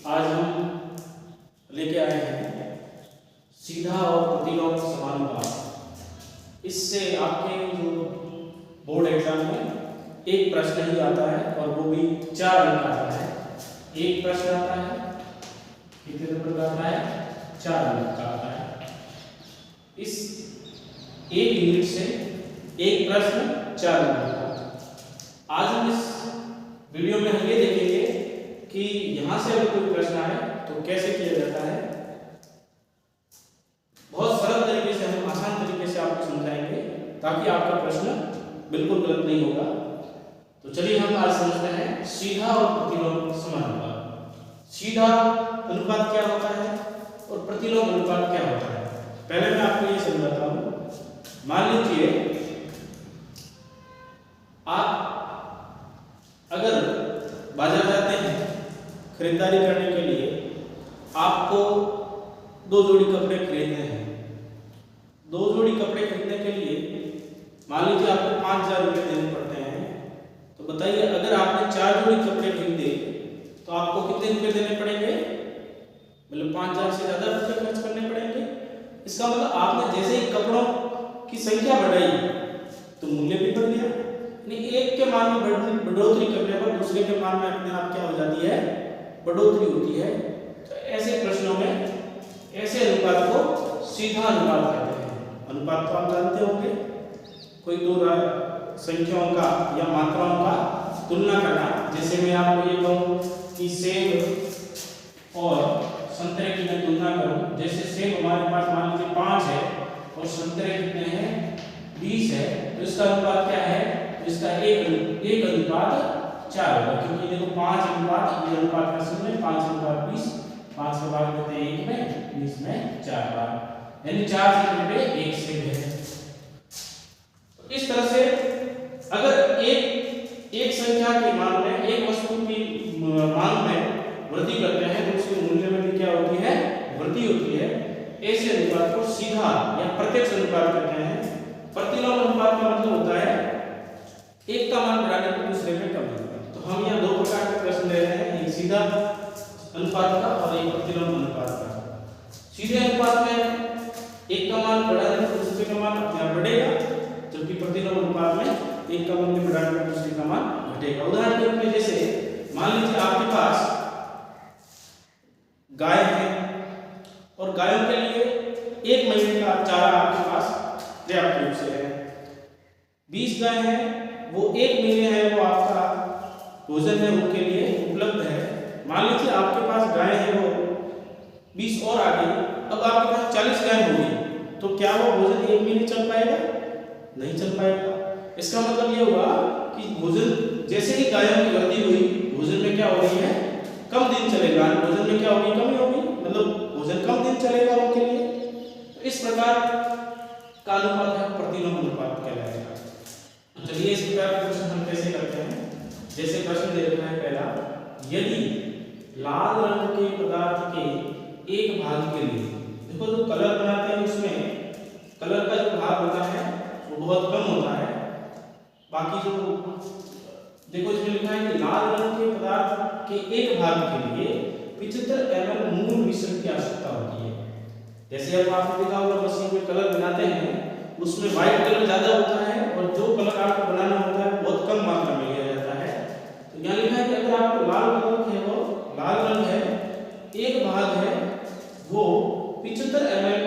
आज हम लेके आए हैं सीधा और प्रतिलोम समानुपात। इससे आपके जो बोर्ड एग्जाम में एक प्रश्न ही आता है और वो भी 4 अंक आता है। एक प्रश्न आता है, कितने नंबर का आता है? 4 अंक का आता है। इस एक यूनिट से एक प्रश्न 4 नंबर का। आज हम इस वीडियो में हम ये देखेंगे कि यहां से अगर कोई प्रश्न आए तो कैसे किया जाता है। बहुत सरल तरीके से, हम आसान तरीके से आपको समझाएंगे ताकि आपका प्रश्न बिल्कुल गलत नहीं होगा। तो चलिए हम आज समझते हैं सीधा और प्रतिलोम समानुपात। सीधा अनुपात क्या होता है और प्रतिलोम अनुपात क्या होता है, पहले मैं आपको ये समझाता हूं। मान लीजिए आप अगर बाजार जाते हैं खरीदारी करने के लिए, आपको 2 जोड़ी कपड़े खरीदने हैं। 2 जोड़ी कपड़े खरीदने के लिए मान लीजिए आपको 5,000 रुपये देने पड़ते हैं। तो बताइए, अगर आपने 4 जोड़ी कपड़े खरीदे तो आपको कितने रुपए देने पड़ेंगे? मतलब 5,000 से ज्यादा रुपये खर्च करने पड़ेंगे। इसका मतलब आपने जैसे ही कपड़ों की संख्या बढ़ाई तो मूल्य भी बढ़ गया। एक के मान में बढ़ोतरी करने पर दूसरे के मान में अपने आप क्या हो जाती है? बढ़ोतरी होती है। तो ऐसे प्रश्नों में ऐसे अनुपात को सीधा अनुपात कहते हैं। अनुपात तो आप जानते होंगे, कोई 2 संख्याओं का या मात्राओं का तुलना करना। जैसे मैं आपको ये कहूं कि सेब और संतरे की मैं तुलना करूं। जैसे सेब हमारे पास मान लीजिए 5 है और संतरे कितने हैं? 20 है। तो इसका अनुपात क्या है? इसका एक अनुपात 4 होगा, क्योंकि देखो 5 अनुपात, ये अनुपात का सम है 5 अनुपात 20। 5 के भाग देते हैं 1 में, 20 में 4 बार, यानी 4 सेकंड पे 1 सेकंड है। तो इस तरह से अगर एक संख्या के मान में, एक वस्तु की मांग में वृद्धि करते हैं तो उसके मूल्य में भी क्या होती है? वृद्धि होती है। ऐसे अनुपात को सीधा या प्रत्यक्ष अनुपात कहते हैं। प्रतिलोम अनुपात का मतलब होता है एक का मान बढ़ाने पर दूसरे में कम होगा। तो हम यहाँ 2 प्रकार के प्रश्न ले रहे हैं, एक सीधा अनुपात का और एक प्रतिलोम अनुपात का। सीधे अनुपात में एक का मान बढ़ाने पर दूसरे का मान अपने आप बढ़ेगा, जबकि प्रतिलोम अनुपात में एक का मान बढ़ाने पर दूसरे का मान घटेगा। उदाहरण के लिए जैसे मान लीजिए आपके पास गाय है और गायों के लिए 1 महीने का चारा आपके पास पर्याप्त रूप से है। 20 गाय है, वो 1 महीने है, वो आपका भोजन है उनके लिए उपलब्ध है। मान लीजिए आपके पास गाय है वो 20 और आ गई, अब आपके पास 40 गाय होगी, तो क्या वो भोजन 1 महीने चल पाएगा? नहीं चल पाएगा। इसका मतलब ये हुआ कि भोजन जैसे ही गायों की वृद्धि हुई, भोजन में क्या हो रही है? कम दिन चलेगा। भोजन में क्या होगी? कमी होगी, मतलब भोजन कम दिन चलेगा उनके लिए। तो इस प्रकार का अनुपात है प्रतिलोम अनुपात कहलाएगा। चलिए इस प्रकार के प्रश्न हम कैसे करते हैं। जैसे प्रश्न दे रखा है पहला, यदि लाल रंग के पदार्थ के एक भाग के लिए, देखो जो कलर बनाते हैं उसमें कलर का जो भाग होता है वो बहुत कम होता है। बाकी जो देखो इसमें लिखा है कि लाल रंग के पदार्थ के एक भाग के लिए 75 ml मूल मिश्रण की आवश्यकता होती है। जैसे अब आपने देखा होगा मशीन में कलर बनाते हैं, उसमें व्हाइट कलर ज्यादा होता है और जो कलर आपको बनाना होता है बहुत कम मात्रा में लिया जाता है। तो यहाँ लिखा है कि अगर आपको लाल कलर है, वो लाल रंग है, एक भाग है वो 75 ml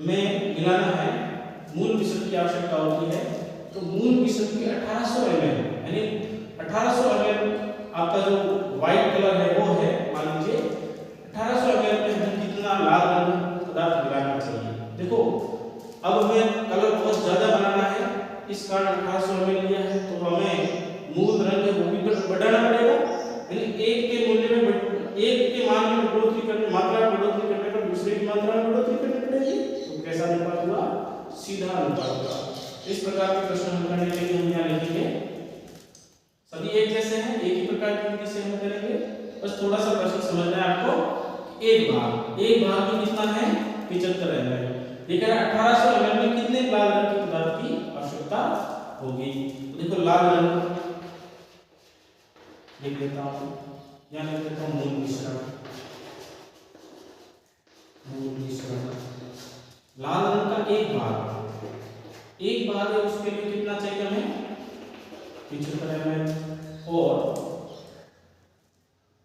में मिलाना है, मूल मिश्रण की आवश्यकता होती है। तो मूल मिश्रण की 1800 ml, यानी 1800 ml आपका जो व्हाइट कलर है वो है, मान लीजिए 1800 ml में हमें कितना लाल रंग पदार्थ मिलाना चाहिए। देखो अब हमें कलर बहुत ज्यादा बनाना है, इस कारण 1800 ml लिया है, तो हमें मूल रंग है वो भी बढ़ाना पड़ेगा। यानी एक के मूल्य में एक के मान में बढ़ोतरी करने, मात्रा बढ़ोतरी करने पर दूसरे की मात्रा में बढ़ोतरी करनी पड़ेगी। तो कैसा अनुपात हुआ? सीधा अनुपात हुआ। इस प्रकार के प्रश्न हल करने के लिए हम यहाँ लिखेंगे, सभी एक जैसे हैं, एक ही प्रकार की विधि से हम करेंगे। बस थोड़ा सा प्रश्न समझना है आपको। एक भाग में कितना है? 75 ml। लेकिन 1800 ml में कितने लाल रंग के पदार्थ की आवश्यकता होगी? देखो लाल रंग लिख देता हूं, यहाँ लिख देता हूं मूल मिश्रण। भाग है उसके लिए कितना चाहिए हमें 75 ml और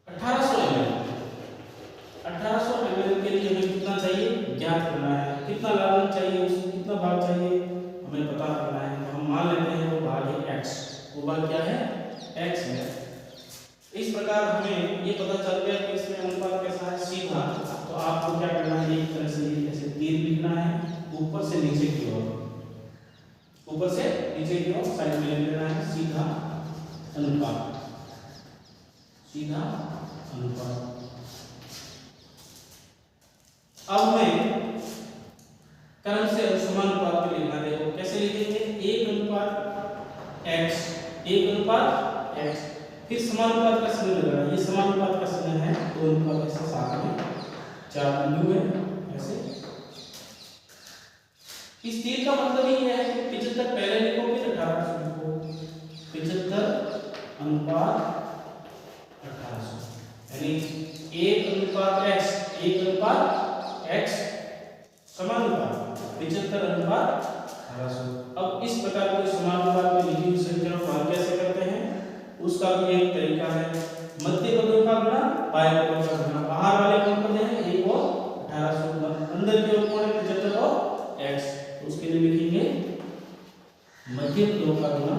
1800 ml के लिए हमें कितना चाहिए ज्ञात करना है, कितना लालन चाहिए, उसको कितना भाग चाहिए हमें पता करना है। तो हम मान लेते हैं वो भाग है x, वो भाग क्या है x है। इस प्रकार हमें ये पता चल गया कि इसमें अनुपात कैसा है सीधा। तो आपको क्या करना है, एक तरह से ऐसे तीर लिखना है ऊपर से नीचे की ओर, ऊपर से नीचे की ओर साइड में लिख देना है सीधा अनुपात, सीधा अनुपात। अब हमें क्रम से समानुपात में लिखना, देखो कैसे लिखेंगे, एक अनुपात x, एक अनुपात x, फिर समानुपात का चिन्ह लगाना, ये समानुपात का चिन्ह है, दो अनुपात ऐसे साथ में चार बिंदु है ऐसे। इस तीर का मतलब ये है कि 75 पहले लिखो फिर 1800 लिखो, 75 अनुपात 1800, यानी एक अनुपात x, एक अनुपात x समानुपात 75 अनुपात 1800। अब इस प्रकार के समानुपात में लिखी हुई संख्या को भाग कैसे करते हैं उसका भी एक तरीका है, मध्य पदों का गुणा बाह्य पदों का गुणा। बाहर वाले कौन पद हैं 1 और 1800, अंदर के ओर कौन है 75 और x, तो उसके लिए लिखेंगे मध्य पदों का गुणा,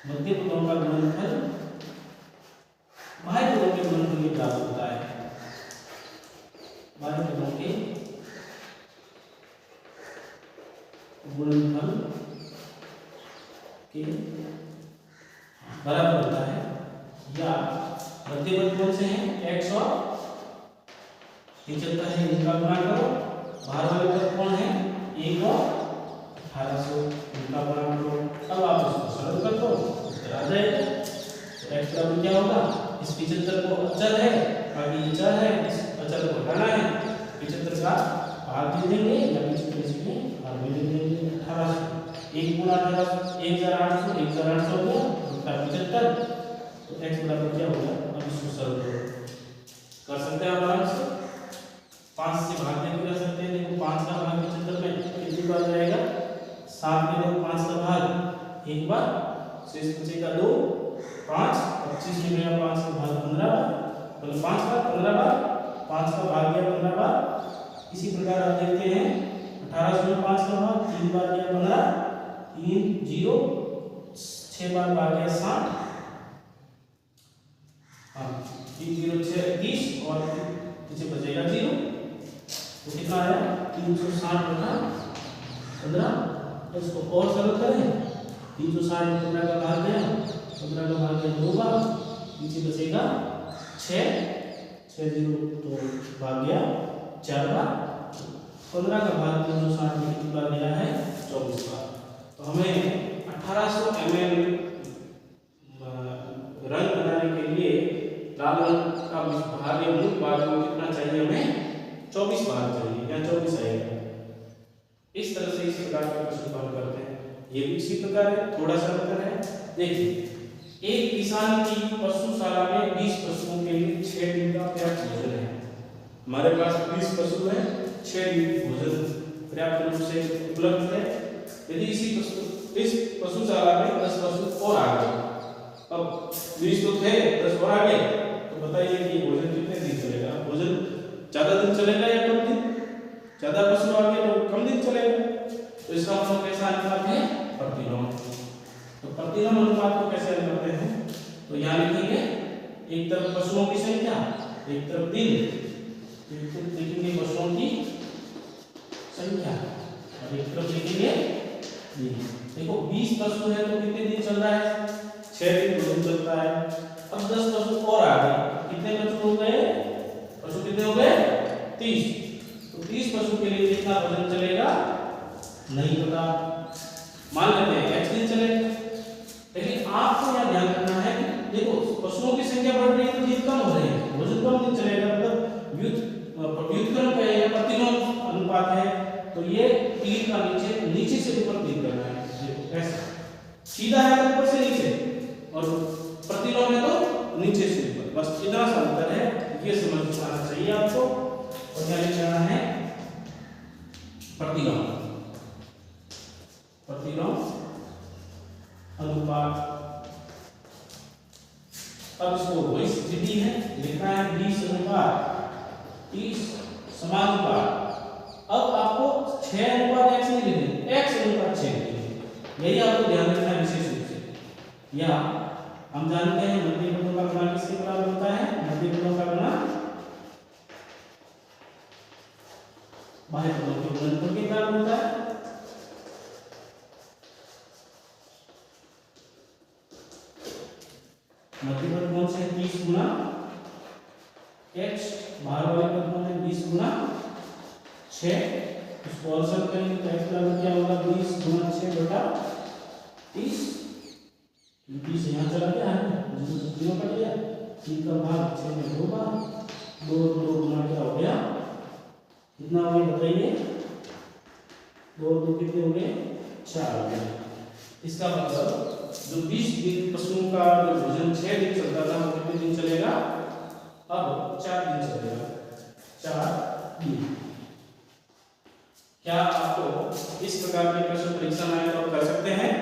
मध्य पदों का गुणनफल बाह्य पदों के गुणनफल के प्राप्त होता है, बाह्य पदों के गुणनफल के बराबर होता है। या मध्य पद कौन से हैं x और 75 है, इनका गुणा करो, बाहर वाले पद कौन है 1 और 1800, इनका गुणा करो। अब आप इसको सरल कर दो, उत्तर आ जाएगा। तो x बराबर क्या होगा, इस 75 को अचल है, बाकी ये चर है, इस अचल को हटाना है, 75 का भाग दे देंगे या 75 इसमें भाग दे देंगे 1800, 1 गुणा 1800 1800, 1800 हो गया 75, तो x बराबर क्या होगा, अब इसको सरल कर सकते हैं आराम से, 5 से भाग देके कर सकते हैं। देखो 5 का भाग 75 में कितनी बार जाएगा 7 में, देखो 5 का भाग एक बार, शेष बचेगा 2, 5, 25 में गया 5 का भाग 15 बार, मतलब 5 का 15 बार, 5 का भाग गया 15 बार। इसी प्रकार आप देखते हैं 1800 में 5 का भाग 3 बार गया 15, 3 0, 6 बार भाग गया 60, हाँ 3 0 6 30 और पीछे बचेगा 0, तो कितना आया 360 बटा 15। इसको और सरल करें, 360 में 15 का भाग गया, 15 का भाग गया 2 बार, पीछे बचेगा 6 6 0, तो भाग गया 4 बार, 15 का भाग 360 में कितनी बार गया है 24 बार। तो हमें 1800 ml रंग बनाने के लिए लाल रंग का भाग या मूल भाग में कितना चाहिए, हमें 24 भाग चाहिए या 24 आएगा। इस तरह से इस प्रकार का प्रश्न हल करते हैं। ये भी इसी प्रकार है, थोड़ा सा अंतर है। देखिए एक किसान की पशुशाला में 20 पशुओं के लिए 6 दिन का पर्याप्त भोजन है। हमारे पास 20 पशु है, 6 दिन भोजन पर्याप्त रूप से उपलब्ध है। यदि इस पशुशाला में 10 पशु और आ गए, अब 20 तो थे 10 और आ गए, तो बताइए कि भोजन कितने दिन चलेगा। भोजन ज्यादा दिन चलेगा या कम दिन, ज्यादा पशु आ गए तो कम दिन चलेगा। तो इसका मतलब कैसा अनुपात है प्रतिलोम। तो प्रतिलोम अनुपात को कैसे हल करते हैं, तो यहाँ लिखेंगे एक तरफ पशुओं की संख्या, एक तरफ दिन, लिखेंगे पशुओं की संख्या और एक तरफ लिखेंगे दिन। देखो 20 पशु है तो कितने दिन चल रहा है 6 दिन भोजन चलता है। अब 10 पशु और आ गए, कितने पशु हो गए, पशु कितने हो गए 30, तो 30 पशु के लिए कितना भोजन चलेगा नहीं पता, मान लेते हैं x दिन चलेगा। लेकिन आपको यह ध्यान रखना है कि देखो पशुओं की संख्या बढ़ रही है तो दिन कम हो रही है, भोजन कम दिन चलेगा, मतलब व्युत्क्रम का या प्रतिलोम अनुपात है। तो ये तीर का नीचे से ऊपर तीर करना है, देखो ऐसे सीधा है तो ऊपर से नीचे और प्रतिलोम है तो नीचे से ऊपर, बस इतना सा अंतर है, ये समझ आना चाहिए आपको। और क्या लिखना है प्रतिलोम, स्थिति है, लिखा है 20:30 समानुपात। अब आपको 6:x नहीं लिखना, x/6 लिखना, यही आपको ध्यान रखना है विशेष रूप से। या हम जानते हैं मध्य बिंदु का गुणा किसके बराबर होता है? मध्य बिंदु का गुणा बाह्य पदों के गुणनफल के बराबर होता है। मध्य पद कौन से 30 गुना x, बाहर वाले पद कौन है 20 गुना 6। इसको और सब करेंगे तो x बराबर क्या होगा 20 गुना 6 बटा 30। 30 यहाँ चला गया है, जिसको तीनों कट गया, 3 का भाग 6 में 2 बार, 2 गुना क्या हो गया, कितना हो गया बताइए, 2 कितने हो गए 4 हो गए। इसका मतलब जो 20 दिन पशुओं का जो भोजन 6 दिन चलता था वो कितने दिन चलेगा, अब 4 दिन चलेगा, 4 दिन। क्या आपको इस प्रकार के प्रश्न परीक्षा में आप कर सकते हैं?